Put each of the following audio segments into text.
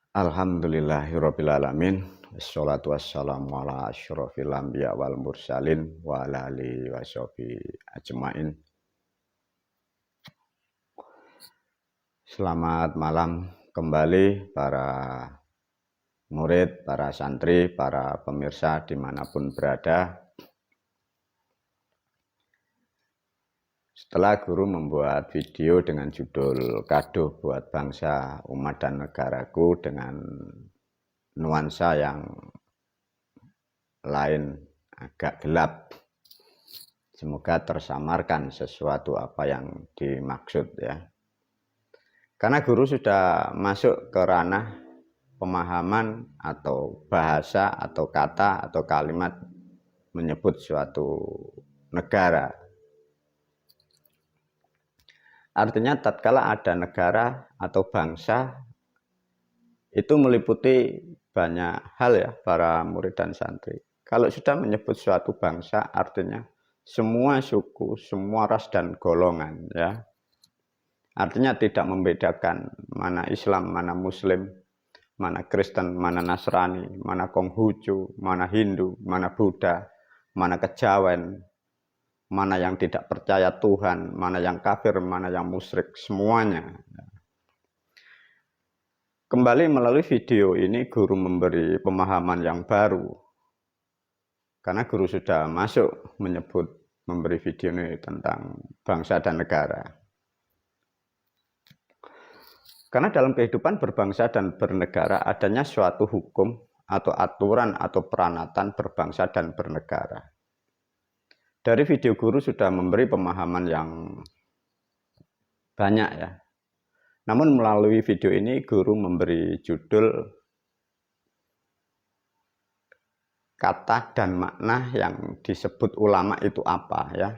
Alhamdulillahirabbil alamin. Wassalatu wassalamu ala asyrofil anbiya wal mursalin wa ala alihi washabihi ajmain. Selamat malam kembali para murid, para santri, para pemirsa dimanapun berada. Setelah guru membuat video dengan judul Kado buat Bangsa, Umat dan Negaraku dengan nuansa yang lain, agak gelap. Semoga tersamarkan sesuatu apa yang dimaksud ya. Karena guru sudah masuk ke ranah pemahaman atau bahasa atau kata atau kalimat menyebut suatu negara. Artinya tatkala ada negara atau bangsa itu meliputi banyak hal ya para murid dan santri. Kalau sudah menyebut suatu bangsa artinya semua suku, semua ras dan golongan ya. Artinya tidak membedakan mana Islam, mana Muslim, mana Kristen, mana Nasrani, mana Konghucu, mana Hindu, mana Buddha, mana Kejawen, mana yang tidak percaya Tuhan, mana yang kafir, mana yang musyrik, semuanya. Kembali melalui video ini guru memberi pemahaman yang baru. Karena guru sudah masuk memberi video ini tentang bangsa dan negara. Karena dalam kehidupan berbangsa dan bernegara adanya suatu hukum atau aturan atau peranatan berbangsa dan bernegara. Dari video guru sudah memberi pemahaman yang banyak ya. Namun melalui video ini guru memberi judul kata dan makna yang disebut ulama itu apa ya.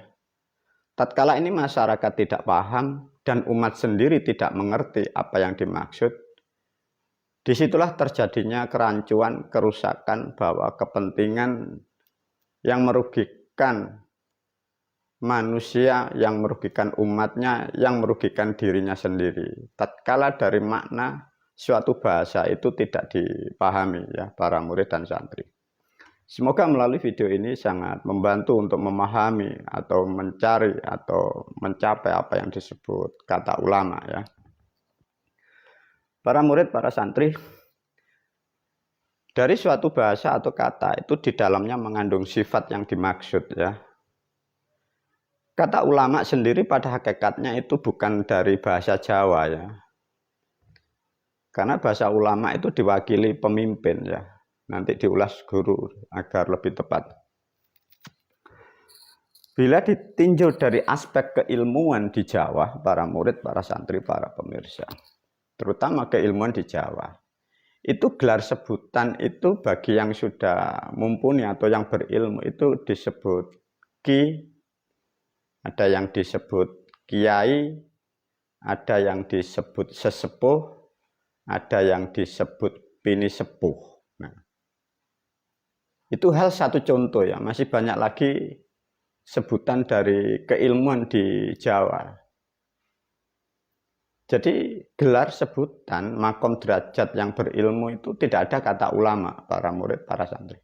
Tatkala ini masyarakat tidak paham dan umat sendiri tidak mengerti apa yang dimaksud, disitulah terjadinya kerancuan, kerusakan bahwa kepentingan yang merugikan manusia, yang merugikan umatnya, yang merugikan dirinya sendiri. Tatkala dari makna suatu bahasa itu tidak dipahami ya para murid dan santri. Semoga melalui video ini sangat membantu untuk memahami atau mencari atau mencapai apa yang disebut kata ulama ya. Para murid, para santri, dari suatu bahasa atau kata itu di dalamnya mengandung sifat yang dimaksud ya. Kata ulama sendiri pada hakikatnya itu bukan dari bahasa Jawa ya. Karena bahasa ulama itu diwakili pemimpin ya. Nanti diulas guru agar lebih tepat. Bila ditinjau dari aspek keilmuan di Jawa, para murid, para santri, para pemirsa, terutama keilmuan di Jawa, itu gelar sebutan itu bagi yang sudah mumpuni atau yang berilmu itu disebut ki, ada yang disebut kiai, ada yang disebut sesepuh, ada yang disebut bini sepuh. Nah, itu hal satu contoh ya, masih banyak lagi sebutan dari keilmuan di Jawa. Jadi gelar sebutan makom derajat yang berilmu itu tidak ada kata ulama para murid, para santri.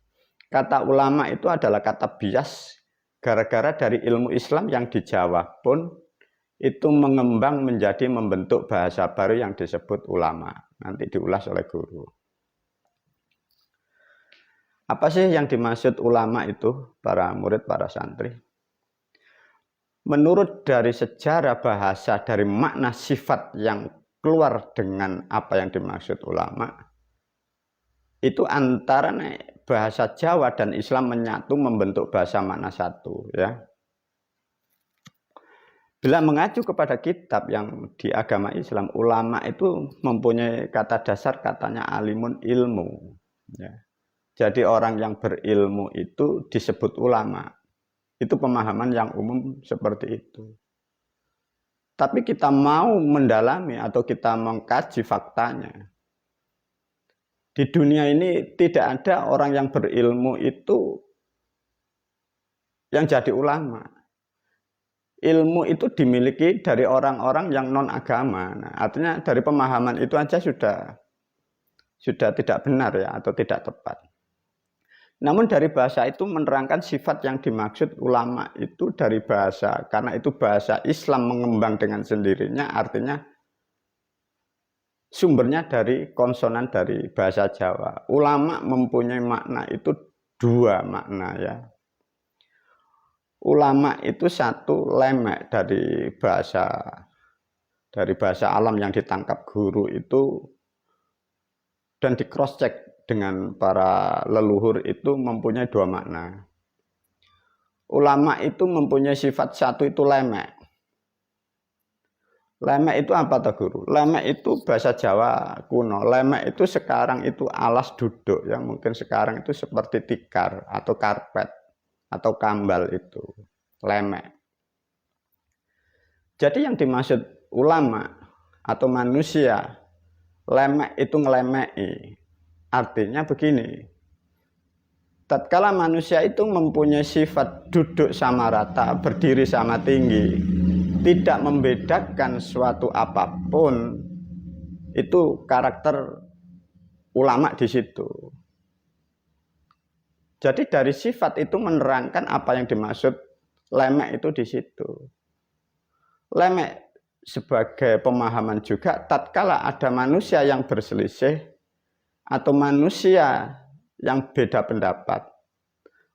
Kata ulama itu adalah kata bias gara-gara dari ilmu Islam yang di Jawa pun itu mengembang menjadi membentuk bahasa baru yang disebut ulama. Nanti diulas oleh guru. Apa sih yang dimaksud ulama itu, para murid, para santri? Menurut dari sejarah bahasa, dari makna sifat yang keluar dengan apa yang dimaksud ulama, itu antara bahasa Jawa dan Islam menyatu membentuk bahasa makna satu. Ya. Bila mengacu kepada kitab yang di agama Islam, ulama itu mempunyai kata dasar katanya alimun ilmu. Ya. Jadi orang yang berilmu itu disebut ulama. Itu pemahaman yang umum seperti itu. Tapi kita mau mendalami atau kita mengkaji faktanya. Di dunia ini tidak ada orang yang berilmu itu yang jadi ulama. Ilmu itu dimiliki dari orang-orang yang non agama. Nah, artinya dari pemahaman itu aja sudah sudah tidak benar ya, atau tidak tepat. Namun dari bahasa itu menerangkan sifat yang dimaksud ulama itu dari bahasa, karena itu bahasa Islam mengembang dengan sendirinya, artinya sumbernya dari konsonan dari bahasa Jawa. Ulama mempunyai makna itu dua makna ya. Ulama itu satu lemek dari bahasa alam yang ditangkap guru itu dan di cross check dengan para leluhur itu mempunyai dua makna. Ulama itu mempunyai sifat satu itu lemek. Lemek itu apa toh guru? Lemek itu bahasa Jawa kuno. Lemek itu sekarang itu alas duduk yang mungkin sekarang itu seperti tikar atau karpet atau kambal itu. Lemek. Jadi yang dimaksud ulama atau manusia, lemek itu ngelemei. Artinya begini, tatkala manusia itu mempunyai sifat duduk sama rata, berdiri sama tinggi, tidak membedakan suatu apapun, itu karakter ulama di situ. Jadi dari sifat itu menerangkan apa yang dimaksud lemek itu di situ. Lemek sebagai pemahaman juga tatkala ada manusia yang berselisih atau manusia yang beda pendapat,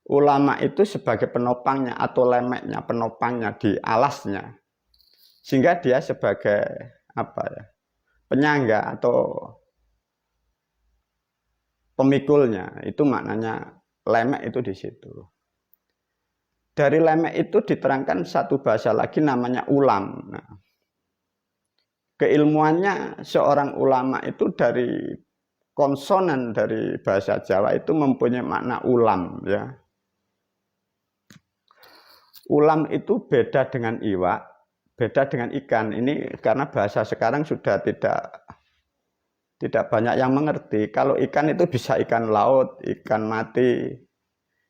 ulama itu sebagai penopangnya atau lemeknya, penopangnya di alasnya, sehingga dia sebagai apa ya, penyangga atau pemikulnya, itu maknanya lemek itu di situ. Dari lemek itu diterangkan satu bahasa lagi namanya ulam. Nah, keilmuannya seorang ulama itu dari konsonan dari bahasa Jawa itu mempunyai makna ulam ya. Ulam itu beda dengan iwak, beda dengan ikan. Ini karena bahasa sekarang sudah tidak banyak yang mengerti. Kalau ikan itu bisa ikan laut, ikan mati,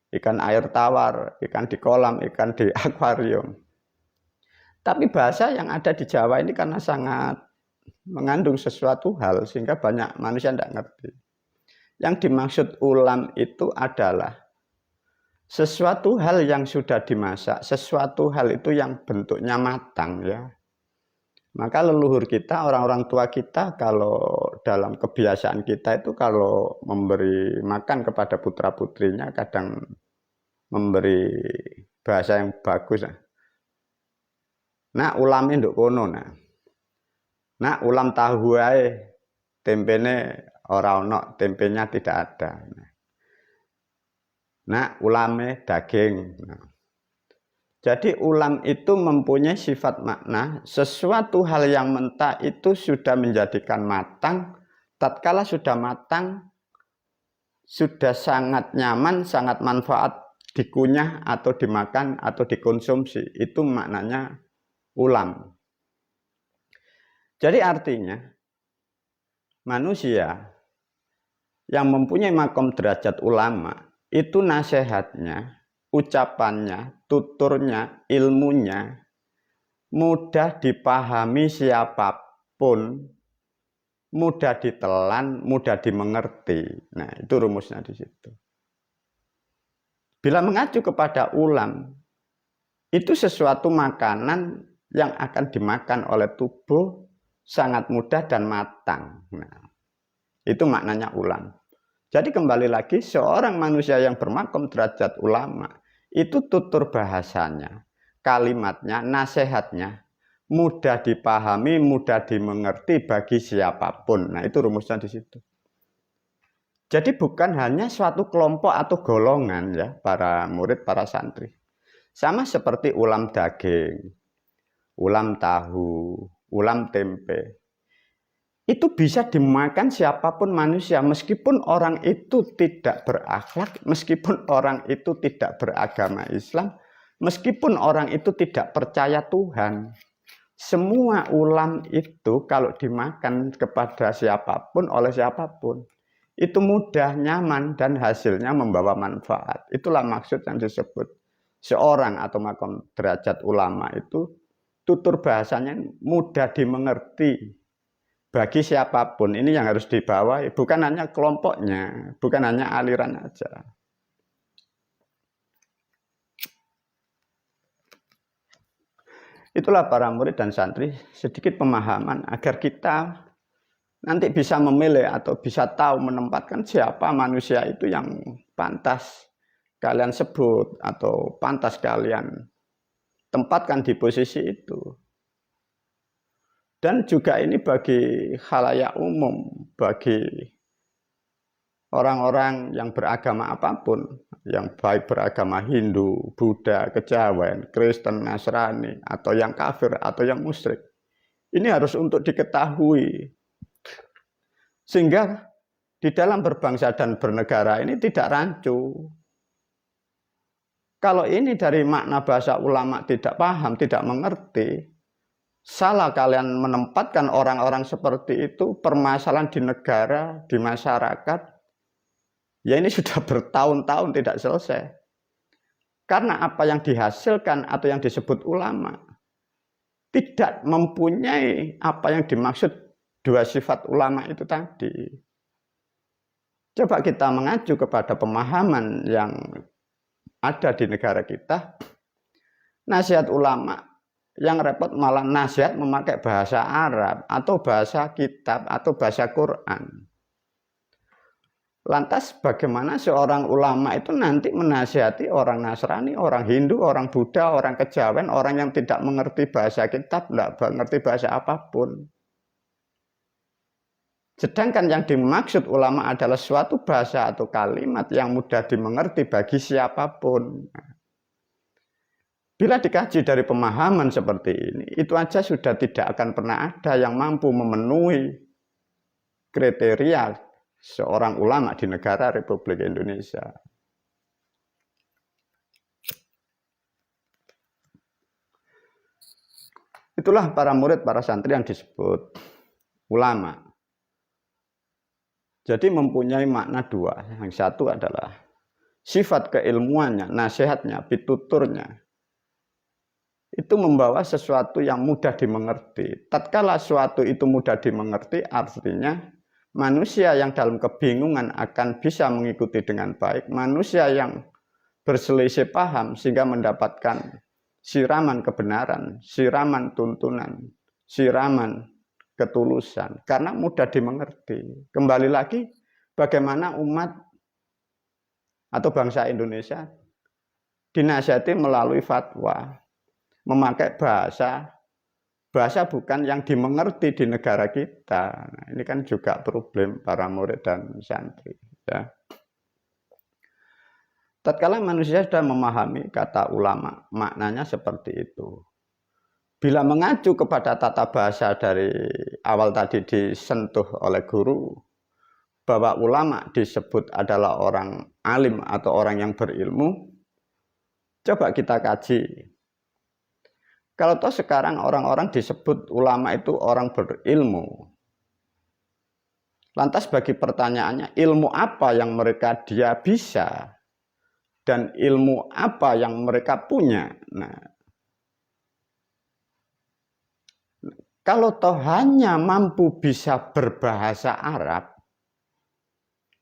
ikan air tawar, ikan di kolam, ikan di akuarium. Tapi bahasa yang ada di Jawa ini karena sangat mengandung sesuatu hal sehingga banyak manusia tidak ngerti. Yang dimaksud ulam itu adalah sesuatu hal yang sudah dimasak, sesuatu hal itu yang bentuknya matang ya. Maka leluhur kita, orang-orang tua kita kalau dalam kebiasaan kita itu kalau memberi makan kepada putra-putrinya kadang memberi bahasa yang bagus. Nah, ulamnya nduk kono nah. Nah, ulam tahu ae, tempene ora ono, tempenya tidak ada. Nah, ulame daging. Nah. Jadi ulam itu mempunyai sifat makna, sesuatu hal yang mentah itu sudah menjadikan matang, tatkala sudah matang, sudah sangat nyaman, sangat manfaat dikunyah atau dimakan atau dikonsumsi. Itu maknanya ulam. Jadi artinya manusia yang mempunyai makom derajat ulama itu nasihatnya, ucapannya, tuturnya, ilmunya mudah dipahami siapapun, mudah ditelan, mudah dimengerti. Nah, itu rumusnya di situ. Bila mengacu kepada ulam, itu sesuatu makanan yang akan dimakan oleh tubuh sangat mudah dan matang. Nah, itu maknanya ulam. Jadi kembali lagi, seorang manusia yang bermakom derajat ulama, itu tutur bahasanya, kalimatnya, nasihatnya, mudah dipahami, mudah dimengerti bagi siapapun. Nah, itu rumusnya di situ. Jadi bukan hanya suatu kelompok atau golongan ya, para murid, para santri. Sama seperti ulam daging, ulam tahu, ulam tempe. Itu bisa dimakan siapapun manusia, meskipun orang itu tidak berakhlak, meskipun orang itu tidak beragama Islam, meskipun orang itu tidak percaya Tuhan. Semua ulam itu kalau dimakan kepada siapapun, oleh siapapun, itu mudah, nyaman, dan hasilnya membawa manfaat. Itulah maksud yang disebut seorang atau makom derajat ulama itu tutur bahasanya mudah dimengerti bagi siapapun. Ini yang harus dibawa, bukan hanya kelompoknya, bukan hanya aliran aja. Itulah para murid dan santri, sedikit pemahaman agar kita nanti bisa memilih atau bisa tahu menempatkan siapa manusia itu yang pantas kalian sebut atau pantas kalian tempatkan di posisi itu. Dan juga ini bagi khalayak umum, bagi orang-orang yang beragama apapun, yang baik beragama Hindu, Buddha, Kejawen, Kristen, Nasrani, atau yang kafir, atau yang musyrik. Ini harus untuk diketahui. Sehingga di dalam berbangsa dan bernegara ini tidak rancu. Kalau ini dari makna bahasa ulama tidak paham, tidak mengerti, salah kalian menempatkan orang-orang seperti itu, permasalahan di negara, di masyarakat, ya ini sudah bertahun-tahun tidak selesai. Karena apa yang dihasilkan atau yang disebut ulama tidak mempunyai apa yang dimaksud dua sifat ulama itu tadi. Coba kita mengacu kepada pemahaman yang ada di negara kita. Nasihat ulama yang repot malah nasihat memakai bahasa Arab atau bahasa kitab atau bahasa Quran. Lantas bagaimana seorang ulama itu nanti menasihati orang Nasrani, orang Hindu, orang Buddha, orang Kejawen, orang yang tidak mengerti bahasa kitab, tidak mengerti bahasa apapun. Sedangkan yang dimaksud ulama adalah suatu bahasa atau kalimat yang mudah dimengerti bagi siapapun. Bila dikaji dari pemahaman seperti ini, itu aja sudah tidak akan pernah ada yang mampu memenuhi kriteria seorang ulama di negara Republik Indonesia. Itulah para murid, para santri yang disebut ulama. Jadi mempunyai makna dua. Yang satu adalah sifat keilmuannya, nasihatnya, pituturnya. Itu membawa sesuatu yang mudah dimengerti. Tatkala sesuatu itu mudah dimengerti, artinya manusia yang dalam kebingungan akan bisa mengikuti dengan baik. Manusia yang berselisih paham sehingga mendapatkan siraman kebenaran, siraman tuntunan, siraman ketulusan. Karena mudah dimengerti. Kembali lagi, bagaimana umat atau bangsa Indonesia dinasihati melalui fatwa. Memakai bahasa bukan yang dimengerti di negara kita. Nah, ini kan juga problem para murid dan santri. Ya. Tatkala manusia sudah memahami kata ulama, maknanya seperti itu. Bila mengacu kepada tata bahasa dari awal tadi disentuh oleh guru, bahwa ulama disebut adalah orang alim atau orang yang berilmu, coba kita kaji. Kalau toh sekarang orang-orang disebut ulama itu orang berilmu. Lantas bagi pertanyaannya, ilmu apa yang dia bisa? Dan ilmu apa yang mereka punya? Nah, kalau toh hanya mampu bisa berbahasa Arab,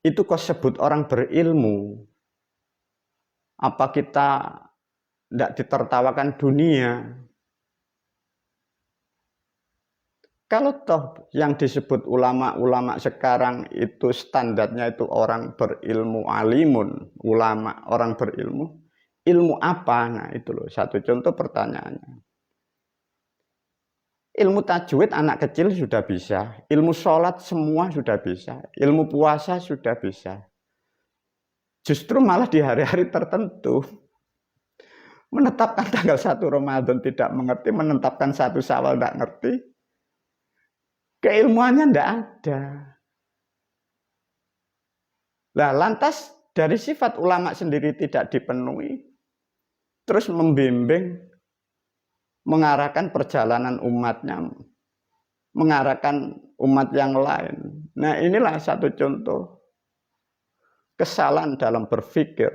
itu kok sebut orang berilmu? Apa kita tidak ditertawakan dunia? Kalau toh yang disebut ulama-ulama sekarang itu standarnya itu orang berilmu, alimun, ulama, orang berilmu, ilmu apa? Nah itu loh, satu contoh pertanyaannya. Ilmu tajwid anak kecil sudah bisa, ilmu sholat semua sudah bisa, ilmu puasa sudah bisa. Justru malah di hari-hari tertentu, menetapkan tanggal 1 Ramadan tidak mengerti, menetapkan 1 Syawal tidak ngerti, keilmuannya tidak ada. Nah, lantas dari sifat ulama sendiri tidak dipenuhi, terus membimbing, mengarahkan perjalanan umatnya, mengarahkan umat yang lain. Nah, inilah satu contoh kesalahan dalam berpikir,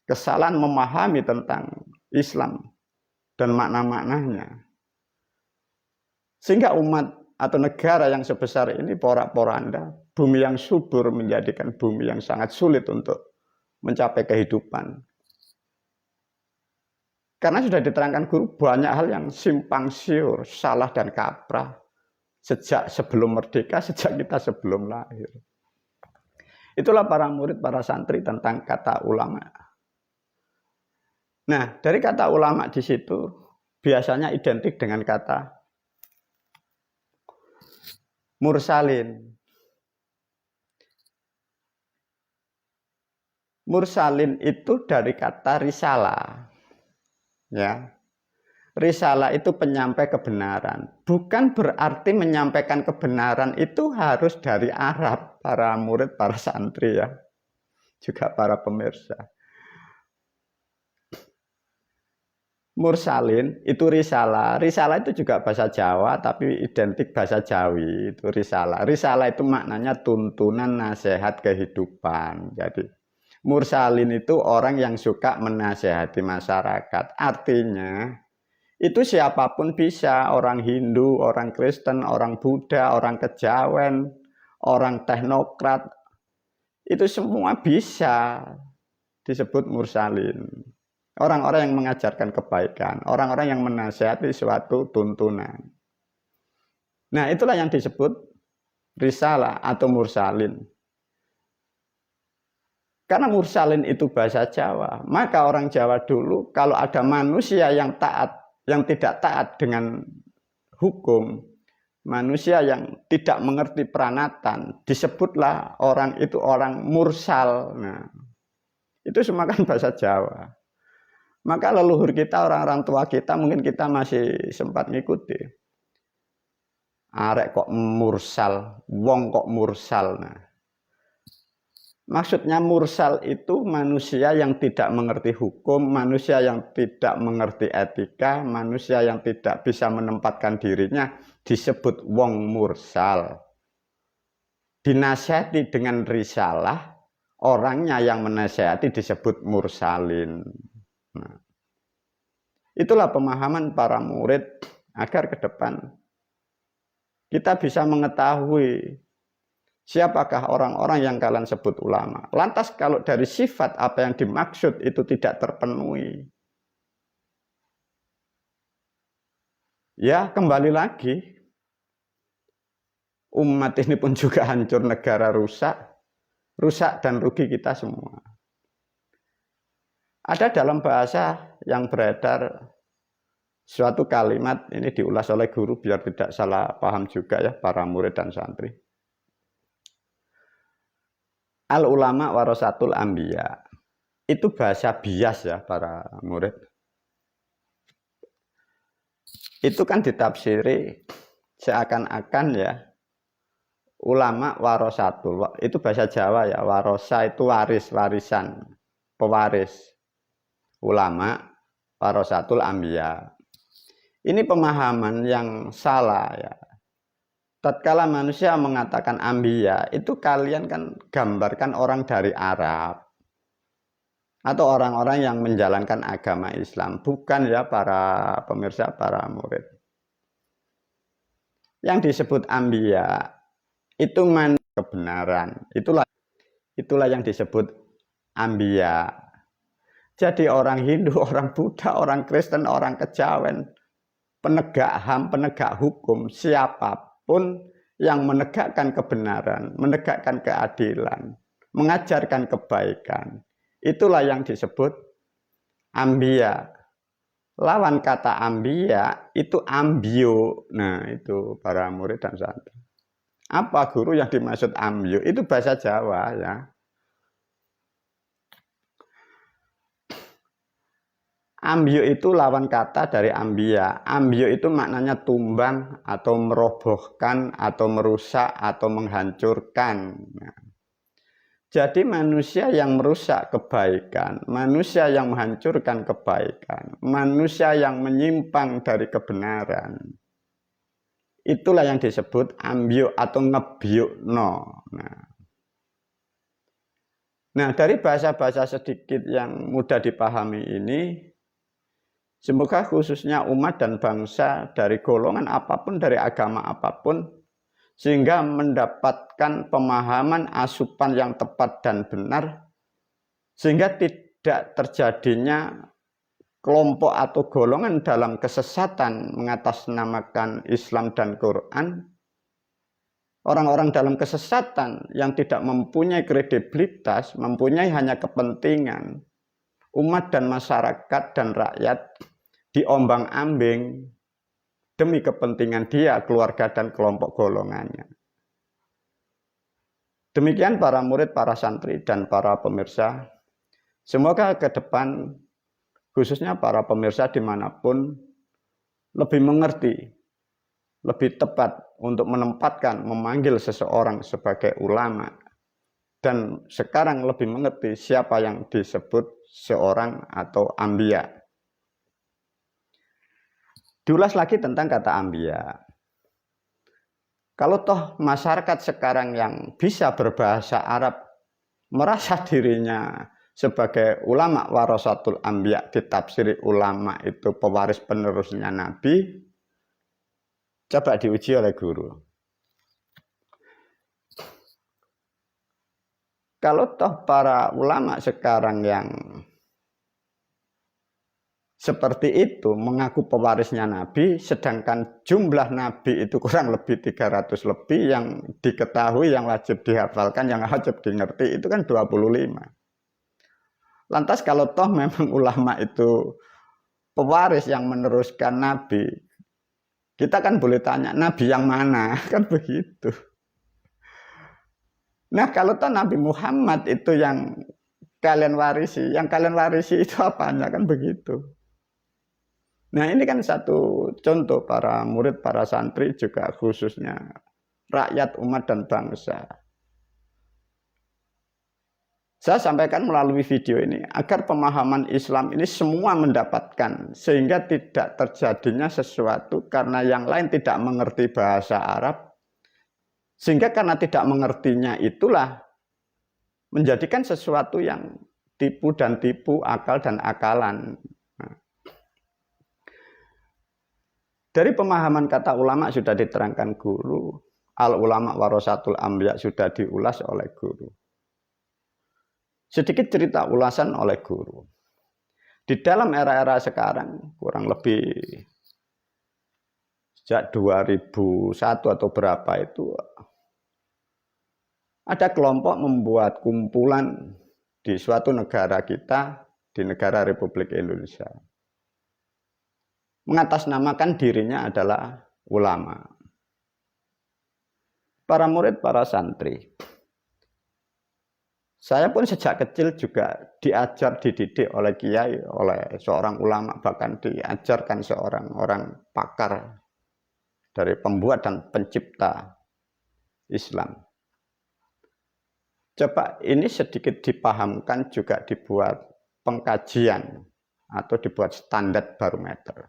kesalahan memahami tentang Islam dan makna-maknanya. Sehingga umat atau negara yang sebesar ini porak-poranda, bumi yang subur menjadikan bumi yang sangat sulit untuk mencapai kehidupan. Karena sudah diterangkan guru banyak hal yang simpang siur, salah dan kaprah sejak sebelum merdeka, sejak kita sebelum lahir. Itulah para murid, para santri tentang kata ulama. Nah, dari kata ulama di situ biasanya identik dengan kata mursalin. Mursalin itu dari kata risalah. Ya. Risalah itu penyampai kebenaran. Bukan berarti menyampaikan kebenaran itu harus dari Arab, para murid, para santri ya. Juga para pemirsa. Mursalin itu risalah. Risalah itu juga bahasa Jawa tapi identik bahasa Jawi, itu risalah. Risalah itu maknanya tuntunan nasihat kehidupan. Jadi mursalin itu orang yang suka menasehati masyarakat. Artinya itu siapapun bisa, orang Hindu, orang Kristen, orang Buddha, orang Kejawen, orang teknokrat. Itu semua bisa disebut mursalin. Orang-orang yang mengajarkan kebaikan, orang-orang yang menasihati suatu tuntunan. Nah, itulah yang disebut risalah atau mursalin. Karena mursalin itu bahasa Jawa, maka orang Jawa dulu kalau ada manusia yang taat, yang tidak taat dengan hukum, manusia yang tidak mengerti peranatan, disebutlah orang itu orang mursal. Nah, itu semua kan bahasa Jawa. Maka leluhur kita, orang-orang tua kita, mungkin kita masih sempat ngikuti. Arek kok mursal, wong kok mursal. Nah, maksudnya mursal itu manusia yang tidak mengerti hukum, manusia yang tidak mengerti etika, manusia yang tidak bisa menempatkan dirinya, disebut wong mursal. Dinasihati dengan risalah, orangnya yang menasihati disebut mursalin. Nah, itulah pemahaman para murid agar ke depan kita bisa mengetahui siapakah orang-orang yang kalian sebut ulama. Lantas kalau dari sifat apa yang dimaksud itu tidak terpenuhi, ya kembali lagi, umat ini pun juga hancur, negara rusak, rusak dan rugi kita semua. Ada dalam bahasa yang beredar suatu kalimat, ini diulas oleh guru biar tidak salah paham juga ya para murid dan santri. Al ulama warasatul anbiya. Itu bahasa bias ya para murid. Itu kan ditafsiri seakan-akan ya ulama warasatul. Itu bahasa Jawa ya, warosa itu waris, warisan, pewaris. Ulama warasatul anbiya. Ini pemahaman yang salah ya. Tatkala manusia mengatakan anbiya, itu kalian kan gambarkan orang dari Arab atau orang-orang yang menjalankan agama Islam, bukan ya para pemirsa, para murid. Yang disebut anbiya itu kebenaran. Itulah yang disebut anbiya. Jadi orang Hindu, orang Buddha, orang Kristen, orang Kejawen, penegak HAM, penegak hukum, siapapun yang menegakkan kebenaran, menegakkan keadilan, mengajarkan kebaikan, itulah yang disebut anbiya. Lawan kata anbiya itu ambio. Nah, itu para murid dan santri. Apa guru yang dimaksud ambio? Itu bahasa Jawa ya. Ambio itu lawan kata dari ambiya. Ambio itu maknanya tumbang atau merobohkan atau merusak atau menghancurkan. Nah, jadi manusia yang merusak kebaikan, manusia yang menghancurkan kebaikan, manusia yang menyimpang dari kebenaran, itulah yang disebut ambio atau ngebiukno. Nah, dari bahasa-bahasa sedikit yang mudah dipahami ini, Semoga khususnya umat dan bangsa dari golongan apapun, dari agama apapun, sehingga mendapatkan pemahaman asupan yang tepat dan benar, sehingga tidak terjadinya kelompok atau golongan dalam kesesatan mengatasnamakan Islam dan Quran. Orang-orang dalam kesesatan yang tidak mempunyai kredibilitas, mempunyai hanya kepentingan umat dan masyarakat dan rakyat diombang-ambing demi kepentingan dia, keluarga dan kelompok golongannya. Demikian para murid, para santri dan para pemirsa. Semoga ke depan khususnya para pemirsa dimanapun lebih mengerti, lebih tepat untuk menempatkan, memanggil seseorang sebagai ulama. Dan sekarang lebih mengerti siapa yang disebut seorang atau anbiya. Diulas lagi tentang kata anbiya. Kalau toh masyarakat sekarang yang bisa berbahasa Arab merasa dirinya sebagai ulama warasatul anbiya, ditafsiri ulama itu pewaris penerusnya Nabi, coba diuji oleh guru. Kalau toh para ulama sekarang yang seperti itu mengaku pewarisnya Nabi, sedangkan jumlah Nabi itu kurang lebih 300 lebih, yang diketahui, yang wajib dihafalkan, yang wajib dimengerti itu kan 25. Lantas kalau toh memang ulama itu pewaris yang meneruskan Nabi, kita kan boleh tanya, Nabi yang mana? Kan begitu. Nah kalau toh Nabi Muhammad itu yang kalian warisi itu apanya? Kan begitu. Nah ini kan satu contoh para murid, para santri juga khususnya rakyat, umat dan bangsa. Saya sampaikan melalui video ini agar pemahaman Islam ini semua mendapatkan, sehingga tidak terjadinya sesuatu karena yang lain tidak mengerti bahasa Arab, sehingga karena tidak mengertinya itulah menjadikan sesuatu yang tipu dan tipu, akal dan akalan. Dari pemahaman kata ulama sudah diterangkan guru, al ulama warasatul anbiya sudah diulas oleh guru. Sedikit cerita ulasan oleh guru. Di dalam era-era sekarang, kurang lebih sejak 2001 atau berapa itu, ada kelompok membuat kumpulan di suatu negara kita, di negara Republik Indonesia, mengatasnamakan dirinya adalah ulama. Para murid, para santri, saya pun sejak kecil juga diajar, dididik oleh kiai, oleh seorang ulama, bahkan diajarkan seorang orang pakar dari pembuat dan pencipta Islam. Coba ini sedikit dipahamkan, juga dibuat pengkajian atau dibuat standar barometer.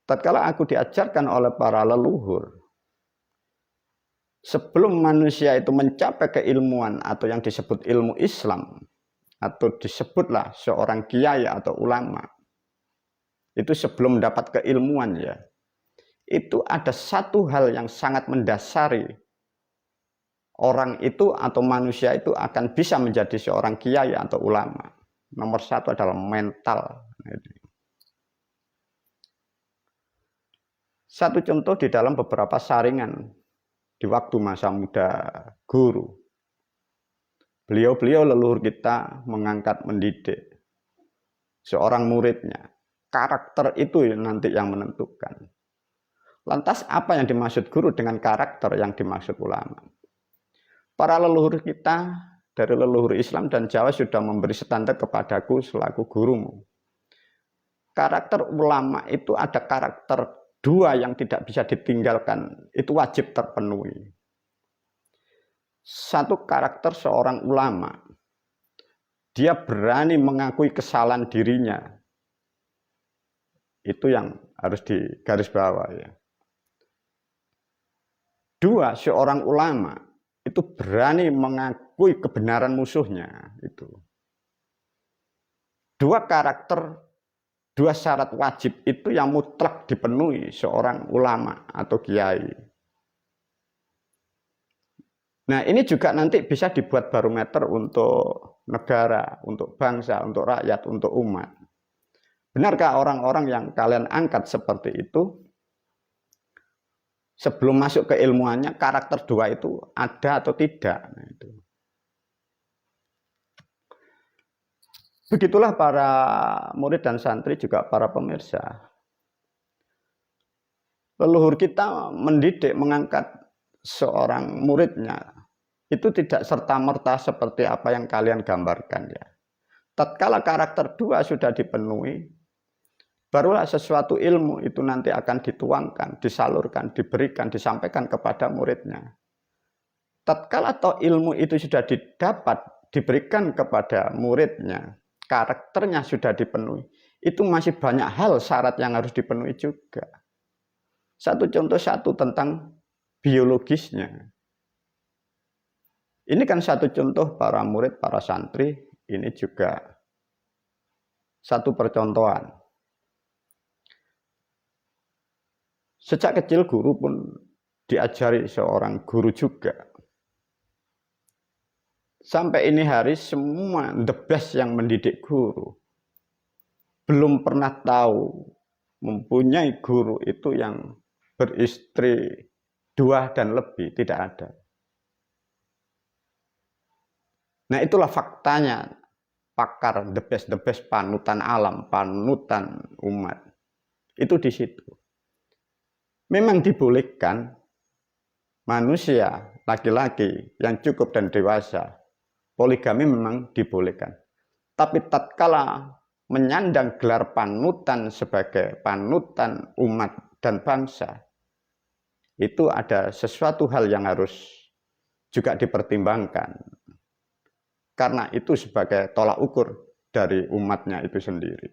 Tatkala aku diajarkan oleh para leluhur, sebelum manusia itu mencapai keilmuan atau yang disebut ilmu Islam, atau disebutlah seorang kiai atau ulama, itu sebelum mendapat keilmuan ya, itu ada satu hal yang sangat mendasari orang itu atau manusia itu akan bisa menjadi seorang kiai atau ulama. Nomor satu adalah mental. Satu contoh di dalam beberapa saringan di waktu masa muda guru. Beliau-beliau leluhur kita mengangkat, mendidik seorang muridnya. Karakter itu nanti yang menentukan. Lantas apa yang dimaksud guru dengan karakter yang dimaksud ulama? Para leluhur kita dari leluhur Islam dan Jawa sudah memberi standar kepadaku selaku gurumu. Karakter ulama itu ada karakter dua yang tidak bisa ditinggalkan, itu wajib terpenuhi. Satu, karakter seorang ulama, dia berani mengakui kesalahan dirinya. Itu yang harus digarisbawahi ya. Dua, seorang ulama itu berani mengakui kebenaran musuhnya. Itu dua karakter dua syarat wajib itu yang mutlak dipenuhi seorang ulama atau kiai. Nah, ini juga nanti bisa dibuat barometer untuk negara, untuk bangsa, untuk rakyat, untuk umat. Benarkah orang-orang yang kalian angkat seperti itu, sebelum masuk ke ilmuannya, karakter dua itu ada atau tidak? Nah, itu. Begitulah para murid dan santri, juga para pemirsa. Leluhur kita mendidik, mengangkat seorang muridnya, itu tidak serta-merta seperti apa yang kalian gambarkan ya. Tatkala karakter dua sudah dipenuhi, barulah sesuatu ilmu itu nanti akan dituangkan, disalurkan, diberikan, disampaikan kepada muridnya. Tatkala toh ilmu itu sudah didapat, diberikan kepada muridnya, karakternya sudah dipenuhi, itu masih banyak hal syarat yang harus dipenuhi juga. Satu contoh tentang biologisnya. Ini kan satu contoh para murid, para santri, ini juga satu percontohan. Sejak kecil guru pun diajari seorang guru juga. Sampai ini hari semua the best yang mendidik guru. Belum pernah tahu mempunyai guru itu yang beristri 2 dan lebih, tidak ada. Nah, itulah faktanya, pakar the best panutan alam, panutan umat. Itu di situ. Memang dibolehkan manusia laki-laki yang cukup dan dewasa, poligami memang dibolehkan. Tapi tatkala menyandang gelar panutan sebagai panutan umat dan bangsa, itu ada sesuatu hal yang harus juga dipertimbangkan. Karena itu sebagai tolak ukur dari umatnya itu sendiri.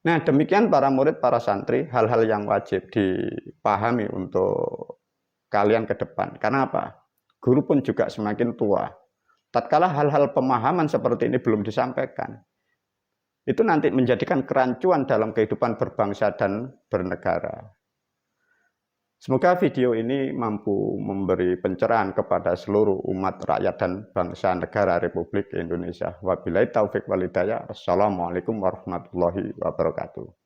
Nah, demikian para murid, para santri, hal-hal yang wajib dipahami untuk kalian ke depan. Karena apa? Guru pun juga semakin tua. Tatkala hal-hal pemahaman seperti ini belum disampaikan, itu nanti menjadikan kerancuan dalam kehidupan berbangsa dan bernegara. Semoga video ini mampu memberi pencerahan kepada seluruh umat rakyat dan bangsa negara Republik Indonesia. Wabillahi taufik wal hidayah. Wassalamualaikum warahmatullahi wabarakatuh.